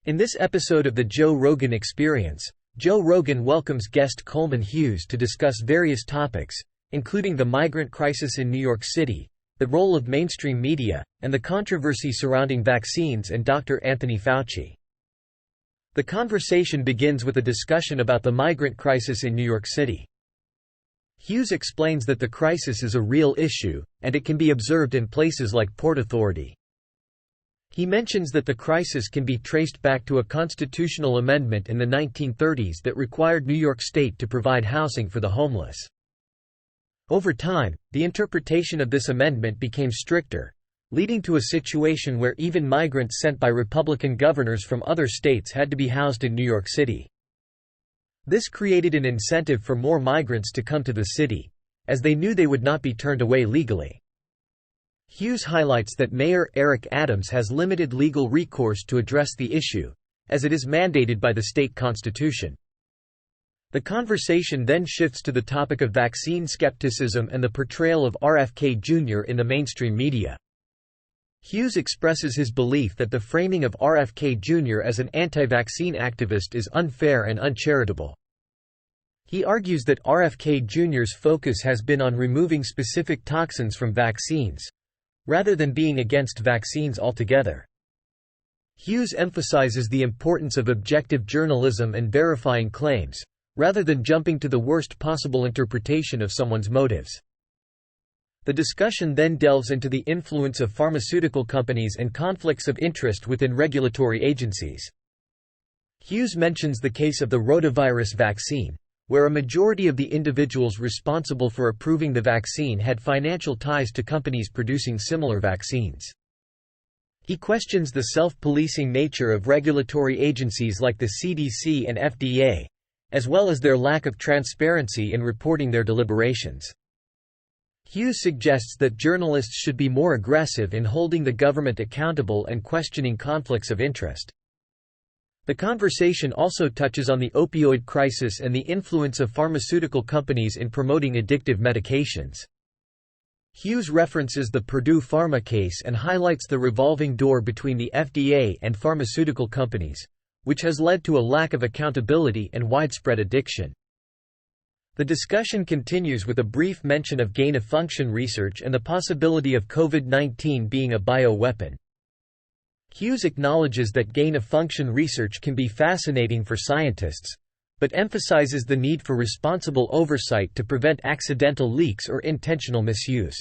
In this episode of the Joe Rogan Experience, Joe Rogan welcomes guest Coleman Hughes to discuss various topics, including the migrant crisis in New York City, the role of mainstream media, and the controversy surrounding vaccines and Dr. Anthony Fauci. The conversation begins with a discussion about the migrant crisis in New York City. Hughes explains that the crisis is a real issue, and it can be observed in places like Port Authority. He mentions that the crisis can be traced back to a constitutional amendment in the 1930s that required New York State to provide housing for the homeless. Over time, the interpretation of this amendment became stricter, leading to a situation where even migrants sent by Republican governors from other states had to be housed in New York City. This created an incentive for more migrants to come to the city, as they knew they would not be turned away legally. Hughes highlights that Mayor Eric Adams has limited legal recourse to address the issue, as it is mandated by the state constitution. The conversation then shifts to the topic of vaccine skepticism and the portrayal of RFK Jr. in the mainstream media. Hughes expresses his belief that the framing of RFK Jr. as an anti-vaccine activist is unfair and uncharitable. He argues that RFK Jr.'s focus has been on removing specific toxins from vaccines, rather than being against vaccines altogether. Hughes emphasizes the importance of objective journalism and verifying claims, rather than jumping to the worst possible interpretation of someone's motives. The discussion then delves into the influence of pharmaceutical companies and conflicts of interest within regulatory agencies. Hughes mentions the case of the rotavirus vaccine, where a majority of the individuals responsible for approving the vaccine had financial ties to companies producing similar vaccines. He questions the self-policing nature of regulatory agencies like the CDC and FDA, as well as their lack of transparency in reporting their deliberations. Hughes suggests that journalists should be more aggressive in holding the government accountable and questioning conflicts of interest. The conversation also touches on the opioid crisis and the influence of pharmaceutical companies in promoting addictive medications. Hughes references the Purdue Pharma case and highlights the revolving door between the FDA and pharmaceutical companies, which has led to a lack of accountability and widespread addiction. The discussion continues with a brief mention of gain-of-function research and the possibility of COVID-19 being a bioweapon. Hughes acknowledges that gain-of-function research can be fascinating for scientists, but emphasizes the need for responsible oversight to prevent accidental leaks or intentional misuse.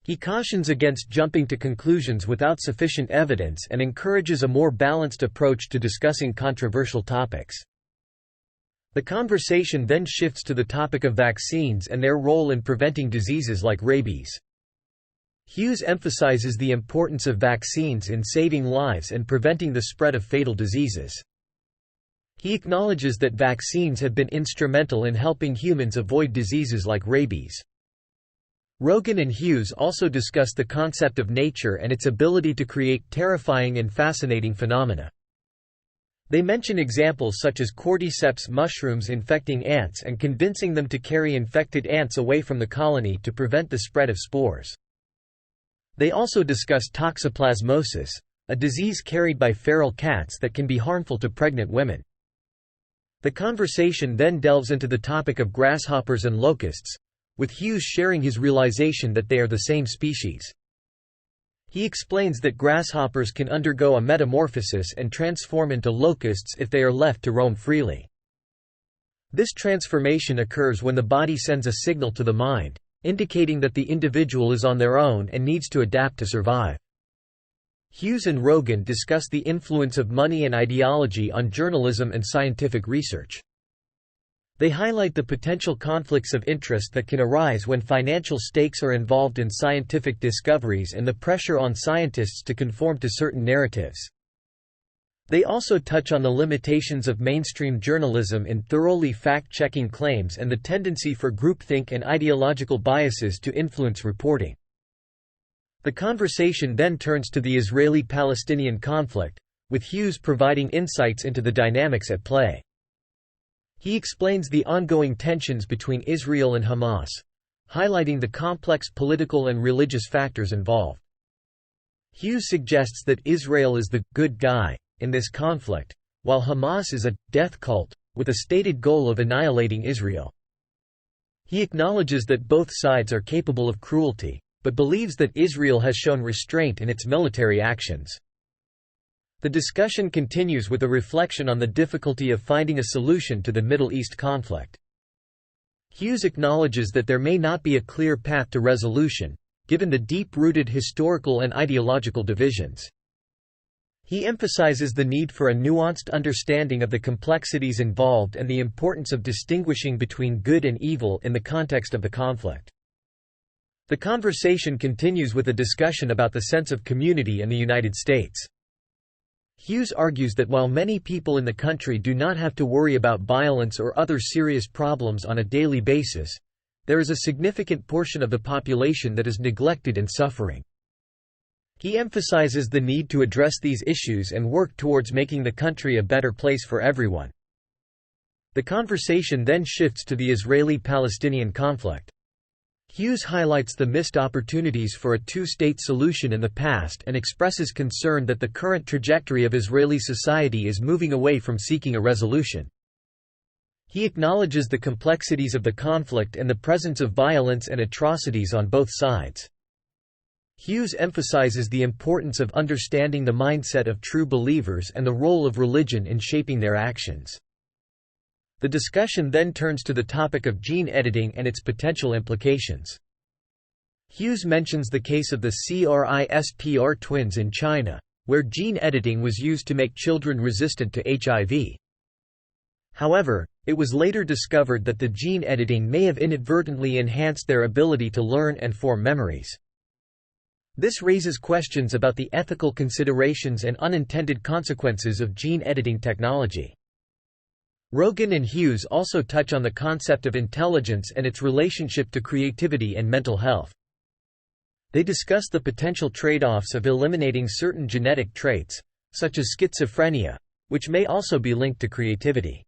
He cautions against jumping to conclusions without sufficient evidence and encourages a more balanced approach to discussing controversial topics. The conversation then shifts to the topic of vaccines and their role in preventing diseases like rabies. Hughes emphasizes the importance of vaccines in saving lives and preventing the spread of fatal diseases. He acknowledges that vaccines have been instrumental in helping humans avoid diseases like rabies. Rogan and Hughes also discuss the concept of nature and its ability to create terrifying and fascinating phenomena. They mention examples such as cordyceps mushrooms infecting ants and convincing them to carry infected ants away from the colony to prevent the spread of spores. They also discuss toxoplasmosis, a disease carried by feral cats that can be harmful to pregnant women. The conversation then delves into the topic of grasshoppers and locusts, with Hughes sharing his realization that they are the same species. He explains that grasshoppers can undergo a metamorphosis and transform into locusts if they are left to roam freely. This transformation occurs when the body sends a signal to the mind, indicating that the individual is on their own and needs to adapt to survive. Hughes and Rogan discuss the influence of money and ideology on journalism and scientific research. They highlight the potential conflicts of interest that can arise when financial stakes are involved in scientific discoveries and the pressure on scientists to conform to certain narratives. They also touch on the limitations of mainstream journalism in thoroughly fact-checking claims and the tendency for groupthink and ideological biases to influence reporting. The conversation then turns to the Israeli-Palestinian conflict, with Hughes providing insights into the dynamics at play. He explains the ongoing tensions between Israel and Hamas, highlighting the complex political and religious factors involved. Hughes suggests that Israel is the good guy, in this conflict, while Hamas is a death cult with a stated goal of annihilating Israel. He acknowledges that both sides are capable of cruelty, but believes that Israel has shown restraint in its military actions. The discussion continues with a reflection on the difficulty of finding a solution to the Middle East conflict. Hughes acknowledges that there may not be a clear path to resolution, given the deep-rooted historical and ideological divisions. He emphasizes the need for a nuanced understanding of the complexities involved and the importance of distinguishing between good and evil in the context of the conflict. The conversation continues with a discussion about the sense of community in the United States. Hughes argues that while many people in the country do not have to worry about violence or other serious problems on a daily basis, there is a significant portion of the population that is neglected and suffering. He emphasizes the need to address these issues and work towards making the country a better place for everyone. The conversation then shifts to the Israeli-Palestinian conflict. Hughes highlights the missed opportunities for a two-state solution in the past and expresses concern that the current trajectory of Israeli society is moving away from seeking a resolution. He acknowledges the complexities of the conflict and the presence of violence and atrocities on both sides. Hughes emphasizes the importance of understanding the mindset of true believers and the role of religion in shaping their actions. The discussion then turns to the topic of gene editing and its potential implications. Hughes mentions the case of the CRISPR twins in China, where gene editing was used to make children resistant to HIV. However, it was later discovered that the gene editing may have inadvertently enhanced their ability to learn and form memories. This raises questions about the ethical considerations and unintended consequences of gene editing technology. Rogan and Hughes also touch on the concept of intelligence and its relationship to creativity and mental health. They discuss the potential trade-offs of eliminating certain genetic traits, such as schizophrenia, which may also be linked to creativity.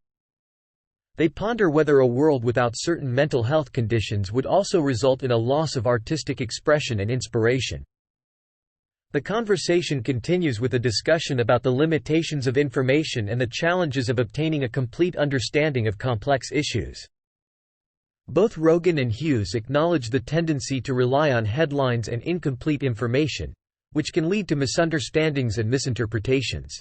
They ponder whether a world without certain mental health conditions would also result in a loss of artistic expression and inspiration. The conversation continues with a discussion about the limitations of information and the challenges of obtaining a complete understanding of complex issues. Both Rogan and Hughes acknowledge the tendency to rely on headlines and incomplete information, which can lead to misunderstandings and misinterpretations.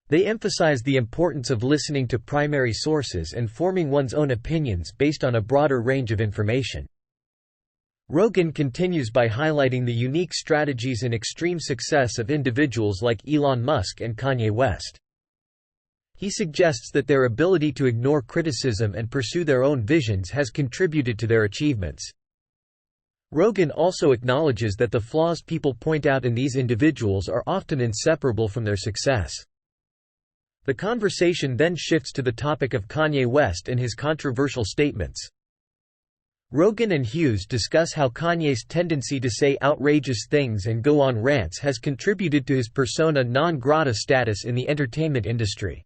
They emphasize the importance of listening to primary sources and forming one's own opinions based on a broader range of information. Rogan continues by highlighting the unique strategies and extreme success of individuals like Elon Musk and Kanye West. He suggests that their ability to ignore criticism and pursue their own visions has contributed to their achievements. Rogan also acknowledges that the flaws people point out in these individuals are often inseparable from their success. The conversation then shifts to the topic of Kanye West and his controversial statements. Rogan and Hughes discuss how Kanye's tendency to say outrageous things and go on rants has contributed to his persona non grata status in the entertainment industry.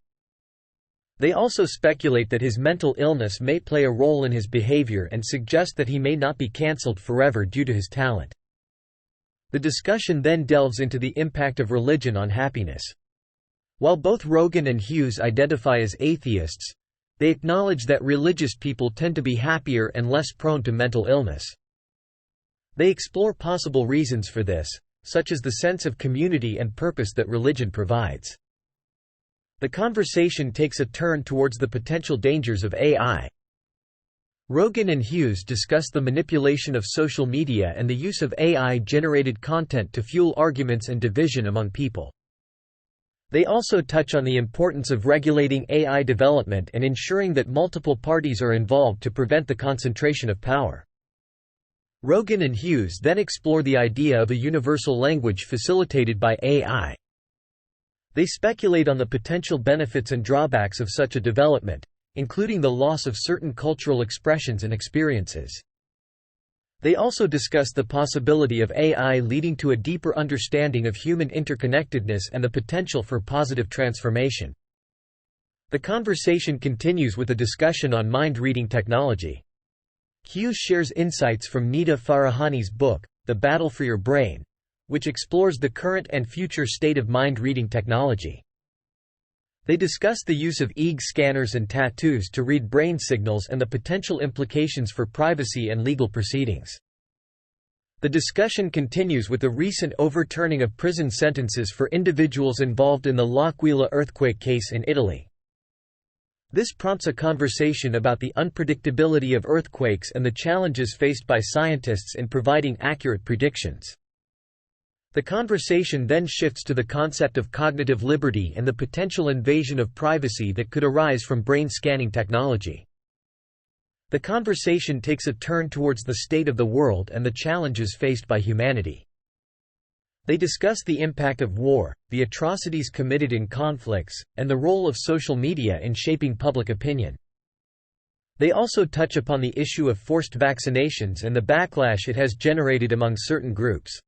They also speculate that his mental illness may play a role in his behavior and suggest that he may not be cancelled forever due to his talent. The discussion then delves into the impact of religion on happiness. While both Rogan and Hughes identify as atheists, they acknowledge that religious people tend to be happier and less prone to mental illness. They explore possible reasons for this, such as the sense of community and purpose that religion provides. The conversation takes a turn towards the potential dangers of AI. Rogan and Hughes discuss the manipulation of social media and the use of AI-generated content to fuel arguments and division among people. They also touch on the importance of regulating AI development and ensuring that multiple parties are involved to prevent the concentration of power. Rogan and Hughes then explore the idea of a universal language facilitated by AI. They speculate on the potential benefits and drawbacks of such a development, including the loss of certain cultural expressions and experiences. They also discuss the possibility of AI leading to a deeper understanding of human interconnectedness and the potential for positive transformation. The conversation continues with a discussion on mind-reading technology. Hughes shares insights from Nida Farahani's book, The Battle for Your Brain, which explores the current and future state of mind-reading technology. They discuss the use of EEG scanners and tattoos to read brain signals and the potential implications for privacy and legal proceedings. The discussion continues with the recent overturning of prison sentences for individuals involved in the L'Aquila earthquake case in Italy. This prompts a conversation about the unpredictability of earthquakes and the challenges faced by scientists in providing accurate predictions. The conversation then shifts to the concept of cognitive liberty and the potential invasion of privacy that could arise from brain scanning technology. The conversation takes a turn towards the state of the world and the challenges faced by humanity. They discuss the impact of war, the atrocities committed in conflicts, and the role of social media in shaping public opinion. They also touch upon the issue of forced vaccinations and the backlash it has generated among certain groups.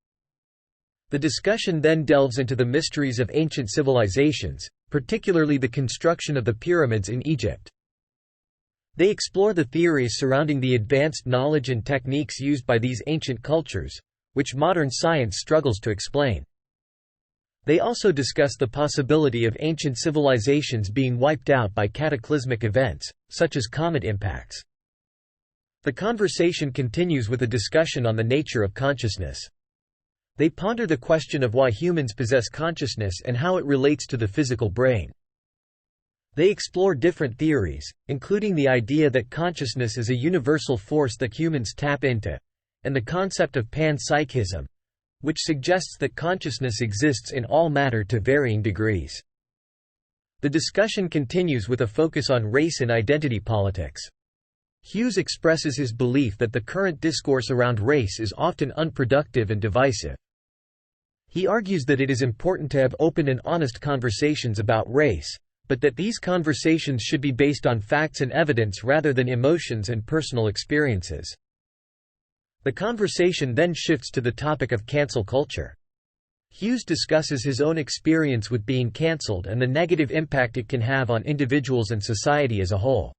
The discussion then delves into the mysteries of ancient civilizations, particularly the construction of the pyramids in Egypt. They explore the theories surrounding the advanced knowledge and techniques used by these ancient cultures, which modern science struggles to explain. They also discuss the possibility of ancient civilizations being wiped out by cataclysmic events, such as comet impacts. The conversation continues with a discussion on the nature of consciousness. They ponder the question of why humans possess consciousness and how it relates to the physical brain. They explore different theories, including the idea that consciousness is a universal force that humans tap into, and the concept of panpsychism, which suggests that consciousness exists in all matter to varying degrees. The discussion continues with a focus on race and identity politics. Hughes expresses his belief that the current discourse around race is often unproductive and divisive. He argues that it is important to have open and honest conversations about race, but that these conversations should be based on facts and evidence rather than emotions and personal experiences. The conversation then shifts to the topic of cancel culture. Hughes discusses his own experience with being cancelled and the negative impact it can have on individuals and society as a whole.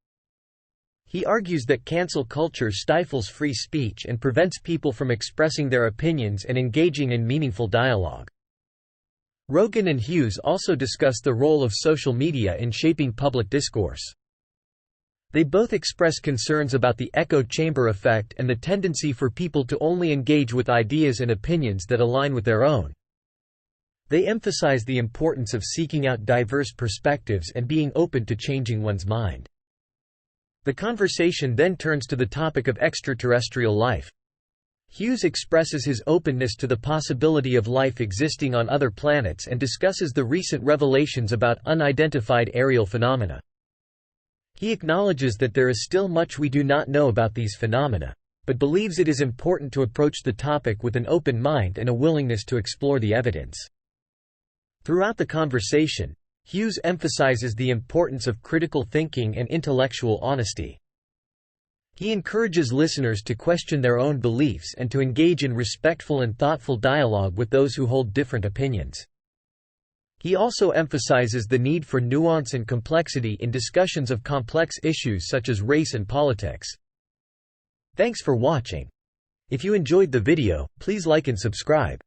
He argues that cancel culture stifles free speech and prevents people from expressing their opinions and engaging in meaningful dialogue. Rogan and Hughes also discuss the role of social media in shaping public discourse. They both express concerns about the echo chamber effect and the tendency for people to only engage with ideas and opinions that align with their own. They emphasize the importance of seeking out diverse perspectives and being open to changing one's mind. The conversation then turns to the topic of extraterrestrial life. Hughes expresses his openness to the possibility of life existing on other planets and discusses the recent revelations about unidentified aerial phenomena. He acknowledges that there is still much we do not know about these phenomena, but believes it is important to approach the topic with an open mind and a willingness to explore the evidence. Throughout the conversation, Hughes emphasizes the importance of critical thinking and intellectual honesty. He encourages listeners to question their own beliefs and to engage in respectful and thoughtful dialogue with those who hold different opinions. He also emphasizes the need for nuance and complexity in discussions of complex issues such as race and politics. Thanks for watching. If you enjoyed the video, please like and subscribe.